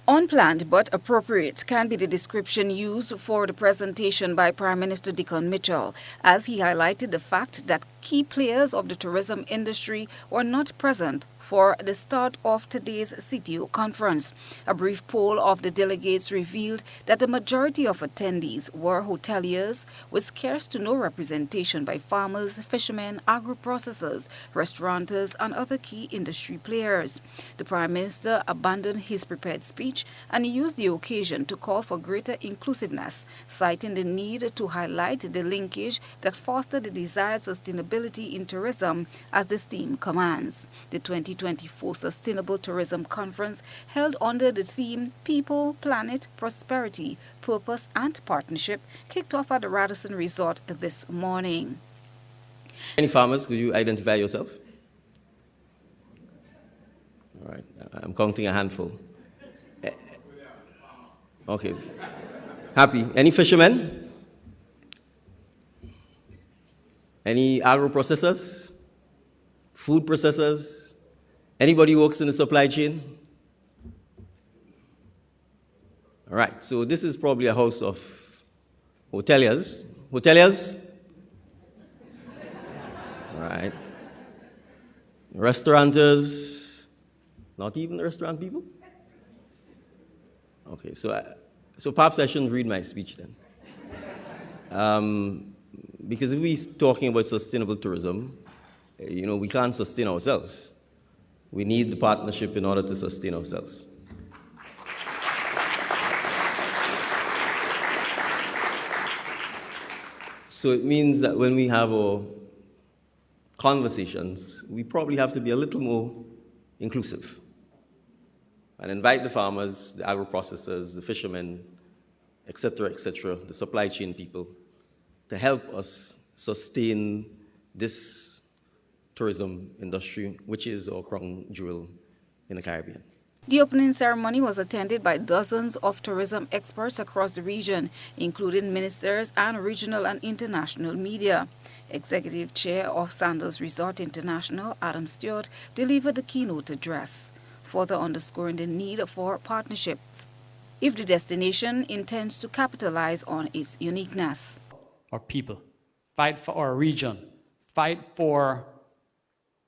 Unplanned but appropriate can be the description used for the presentation by Prime Minister Dickon Mitchell, as he highlighted the fact that key players of the tourism industry were not present for the start of today's CTO conference. A brief poll of the delegates revealed that the majority of attendees were hoteliers, with scarce to no representation by farmers, fishermen, agro-processors, restaurateurs, and other key industry players. The Prime Minister abandoned his prepared speech and used the occasion to call for greater inclusiveness, citing the need to highlight the linkage that foster the desired sustainability in tourism as the theme commands. The 2024 Sustainable Tourism Conference, held under the theme People, Planet, Prosperity, Purpose and Partnership, kicked off at the Radisson Resort this morning. Any farmers, could you identify yourself? All right, I'm counting a handful. Okay. Happy. Any fishermen? Any agro-processors? Food processors? Anybody who works in the supply chain? All right, so this is probably a house of hoteliers. Hoteliers? All right. Restaurateurs? Not even restaurant people? Okay, so perhaps I shouldn't read my speech then. Because if we're talking about sustainable tourism, we can't sustain ourselves. We need the partnership in order to sustain ourselves. So it means that when we have our conversations, we probably have to be a little more inclusive and invite the farmers, the agro-processors, the fishermen, etc., the supply chain people, to help us sustain this tourism industry, which is our crown jewel in the Caribbean. The opening ceremony was attended by dozens of tourism experts across the region, including ministers and regional and international media. Executive Chair of Sandals Resort International, Adam Stewart, delivered the keynote address, further underscoring the need for partnerships if the destination intends to capitalize on its uniqueness. Our people, fight for our region, fight for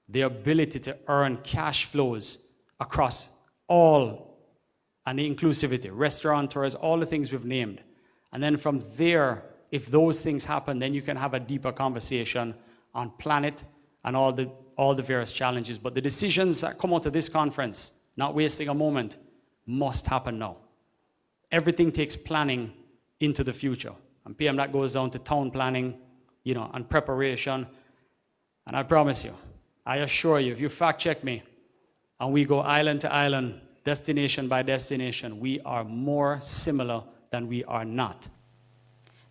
the ability to earn cash flows across all, and the inclusivity, restaurateurs, all the things we've named. And then from there, if those things happen, then you can have a deeper conversation on planet and all the various challenges. But the decisions that come out of this conference, not wasting a moment, must happen now. Everything takes planning into the future. And PM, that goes down to town planning, and preparation. And I promise you, I assure you, if you fact check me and we go island to island, destination by destination, we are more similar than we are not.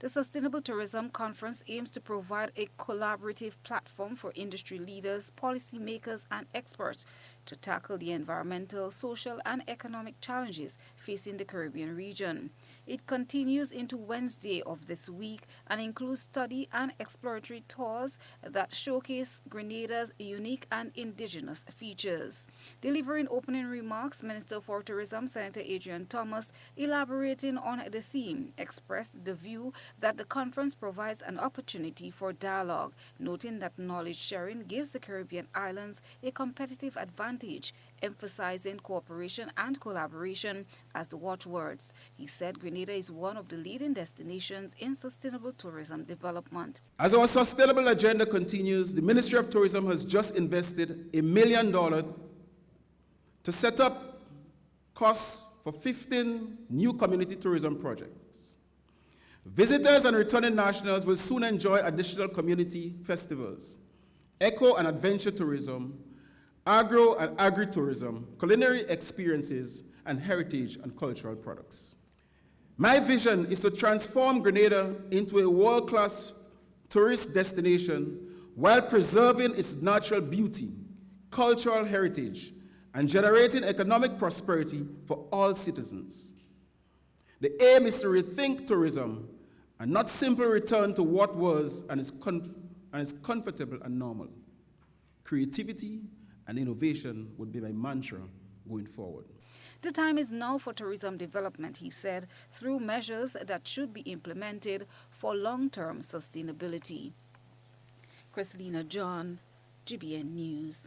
The Sustainable Tourism Conference aims to provide a collaborative platform for industry leaders, policymakers, and experts to tackle the environmental, social, and economic challenges facing the Caribbean region. It continues into Wednesday of this week and includes study and exploratory tours that showcase Grenada's unique and indigenous features. Delivering opening remarks, Minister for Tourism, Senator Adrian Thomas, elaborating on the theme, expressed the view that the conference provides an opportunity for dialogue, noting that knowledge sharing gives the Caribbean islands a competitive advantage, emphasizing cooperation and collaboration as the watchwords. He said Grenada is one of the leading destinations in sustainable tourism development. As our sustainable agenda continues, the Ministry of Tourism has just invested $1 million to set up costs for 15 new community tourism projects. Visitors and returning nationals will soon enjoy additional community festivals, eco and adventure tourism, agro and agritourism, culinary experiences, and heritage and cultural products. My vision is to transform Grenada into a world-class tourist destination while preserving its natural beauty, cultural heritage, and generating economic prosperity for all citizens. The aim is to rethink tourism and not simply return to what was and is comfortable and normal. Creativity and innovation would be my mantra going forward. The time is now for tourism development, he said, through measures that should be implemented for long-term sustainability. Christina John, GBN News.